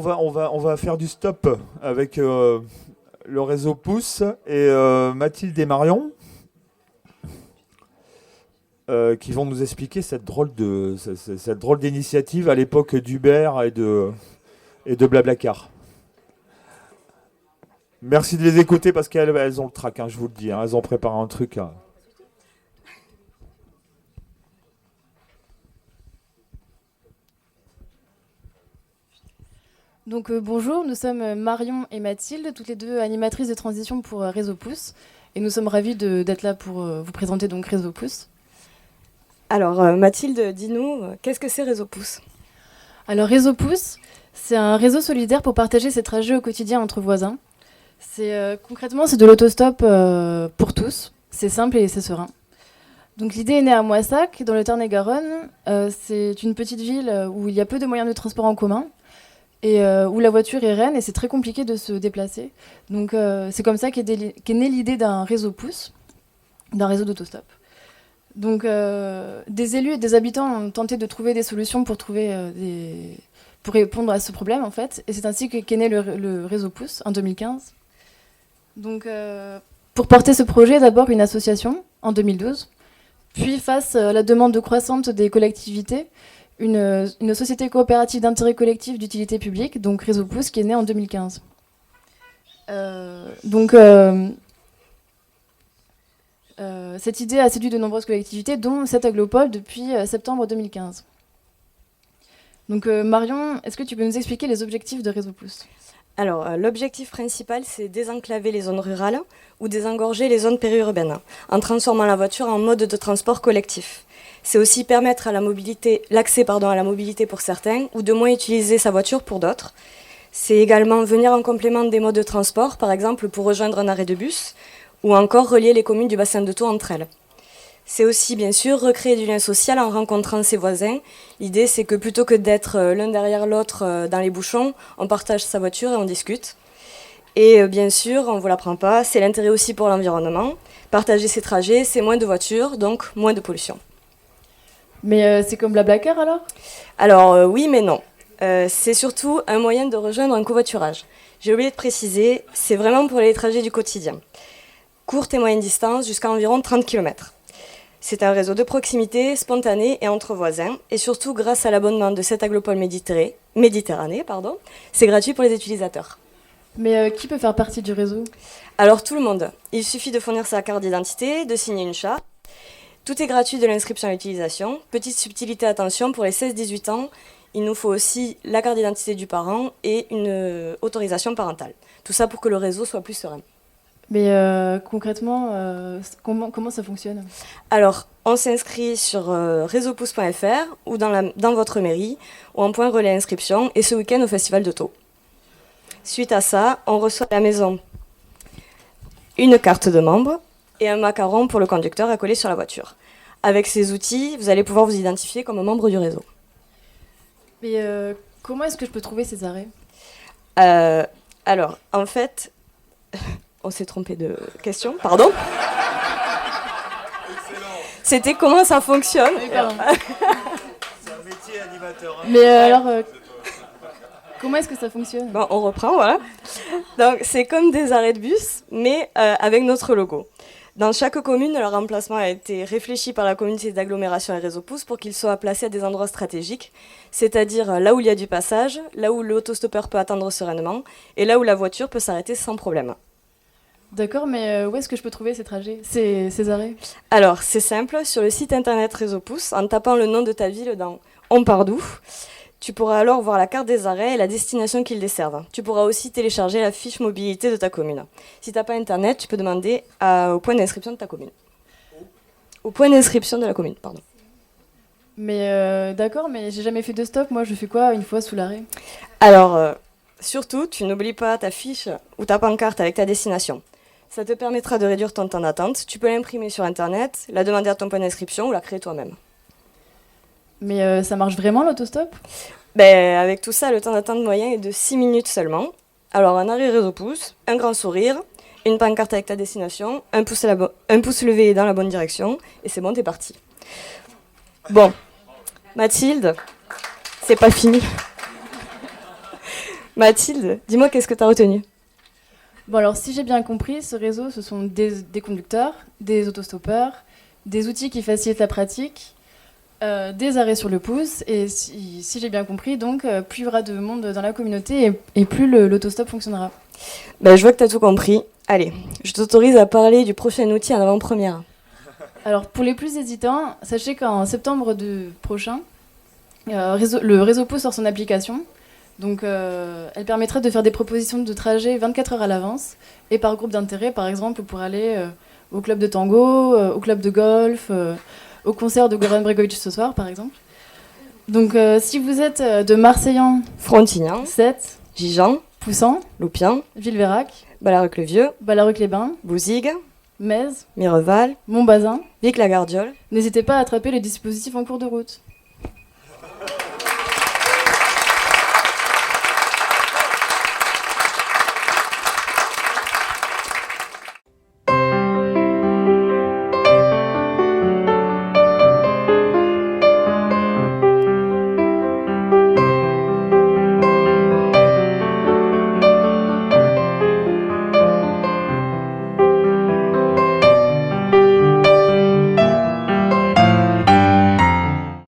on va faire du stop avec le réseau Pouce et Mathilde et Marion qui vont nous expliquer cette drôle d'initiative à l'époque d'Uber et de Blablacar. Merci de les écouter parce qu'elles ont le trac, hein, je vous le dis. Hein, elles ont préparé un truc. Hein. Donc bonjour, nous sommes Marion et Mathilde, toutes les deux animatrices de transition pour Réseau Pouce. Et nous sommes ravis d'être là pour vous présenter donc Réseau Pouce. Alors Mathilde, dis-nous, qu'est-ce que c'est Réseau Pouce ? Alors Réseau Pouce, c'est un réseau solidaire pour partager ses trajets au quotidien entre voisins. Concrètement, c'est de l'autostop pour tous. C'est simple et c'est serein. Donc l'idée est née à Moissac, dans le Tarn-et-Garonne. C'est une petite ville où il y a peu de moyens de transport en commun et où la voiture est reine et c'est très compliqué de se déplacer. Donc c'est comme ça qu'est née l'idée d'un réseau Pouce, d'un réseau d'autostop. Donc des élus et des habitants ont tenté de trouver des solutions pour répondre à ce problème en fait. Et c'est ainsi qu'est né le réseau Pouce en 2015. Donc, pour porter ce projet, d'abord une association en 2012, puis face à la demande croissante des collectivités, une société coopérative d'intérêt collectif d'utilité publique, donc Réseau Pouce, qui est née en 2015. Cette idée a séduit de nombreuses collectivités, dont cette Aglopole depuis septembre 2015. Donc Marion, est-ce que tu peux nous expliquer les objectifs de Réseau Pouce ? Alors, l'objectif principal, c'est désenclaver les zones rurales ou désengorger les zones périurbaines, en transformant la voiture en mode de transport collectif. C'est aussi permettre l'accès à la mobilité pour certains, ou de moins utiliser sa voiture pour d'autres. C'est également venir en complément des modes de transport, par exemple pour rejoindre un arrêt de bus, ou encore relier les communes du bassin de Thau entre elles. C'est aussi, bien sûr, recréer du lien social en rencontrant ses voisins. L'idée, c'est que plutôt que d'être l'un derrière l'autre dans les bouchons, on partage sa voiture et on discute. Et bien sûr, on ne vous l'apprend pas, c'est l'intérêt aussi pour l'environnement. Partager ses trajets, c'est moins de voitures, donc moins de pollution. Mais c'est comme Blablacar alors ? Alors oui, mais non. C'est surtout un moyen de rejoindre un covoiturage. J'ai oublié de préciser, c'est vraiment pour les trajets du quotidien. Courte et moyenne distance, jusqu'à environ 30 km. C'est un réseau de proximité, spontané et entre voisins. Et surtout, grâce à l'abonnement de cette Aglopole Méditerranée, c'est gratuit pour les utilisateurs. Mais qui peut faire partie du réseau ? Alors tout le monde. Il suffit de fournir sa carte d'identité, de signer une charte. Tout est gratuit de l'inscription à l'utilisation. Petite subtilité, attention, pour les 16-18 ans, il nous faut aussi la carte d'identité du parent et une autorisation parentale. Tout ça pour que le réseau soit plus serein. Mais concrètement, comment ça fonctionne ? Alors, on s'inscrit sur réseaupouce.fr ou dans votre mairie ou en point relais inscription et ce week-end au Festival de Thau. Suite à ça, on reçoit à la maison une carte de membre et un macaron pour le conducteur à coller sur la voiture. Avec ces outils, vous allez pouvoir vous identifier comme membre du réseau. Mais comment est-ce que je peux trouver ces arrêts ? Alors, en fait... On s'est trompé de question, pardon. C'était comment ça fonctionne. C'est un métier animateur. Hein. Mais alors, comment est-ce que ça fonctionne ? Bon, on reprend, voilà. Donc, c'est comme des arrêts de bus, mais avec notre logo. Dans chaque commune, leur emplacement a été réfléchi par la communauté d'agglomération et Réseau Pouce pour qu'ils soient placés à des endroits stratégiques, c'est-à-dire là où il y a du passage, là où l'autostoppeur peut attendre sereinement, et là où la voiture peut s'arrêter sans problème. D'accord, mais où est-ce que je peux trouver ces trajets, ces arrêts ? Alors, c'est simple, sur le site internet Réseau Pouce, en tapant le nom de ta ville dans On part d'où, tu pourras alors voir la carte des arrêts et la destination qu'ils desservent. Tu pourras aussi télécharger la fiche mobilité de ta commune. Si tu n'as pas internet, tu peux demander au point d'inscription de ta commune. Au point d'inscription de la commune, pardon. Mais d'accord, mais j'ai jamais fait de stop, moi je fais quoi une fois sous l'arrêt ? Alors, surtout, tu n'oublies pas ta fiche ou ta pancarte avec ta destination. Ça te permettra de réduire ton temps d'attente. Tu peux l'imprimer sur Internet, la demander à ton point d'inscription ou la créer toi-même. Mais ça marche vraiment l'autostop ? Avec tout ça, le temps d'attente moyen est de 6 minutes seulement. Alors un arrêt Réseau Pouce, un grand sourire, une pancarte avec ta destination, un pouce levé dans la bonne direction, et c'est bon, t'es parti. Bon, Mathilde, c'est pas fini. Mathilde, dis-moi qu'est-ce que tu as retenu? Bon, alors, si j'ai bien compris, ce réseau, ce sont des conducteurs, des autostoppeurs, des outils qui facilitent la pratique, des arrêts sur le pouce, et si j'ai bien compris, donc, plus il y aura de monde dans la communauté et plus l'autostop fonctionnera. Je vois que tu as tout compris. Allez, je t'autorise à parler du prochain outil en avant-première. Alors, pour les plus hésitants, sachez qu'en septembre prochain, le réseau pouce sort son application. Donc, elle permettrait de faire des propositions de trajet 24 heures à l'avance et par groupe d'intérêt, par exemple, pour aller au club de tango, au club de golf, au concert de Goran Bregovic ce soir, par exemple. Donc, si vous êtes de Marseillan, Frontignan, Sète, Gijan, Poussan, Loupian, Villeverac, Ballaruc-le-Vieux, Ballaruc-les-Bains, Bouzigues, Metz, Mireval, Montbazin, Vic-la-Gardiole. n'hésitez pas à attraper les dispositifs en cours de route.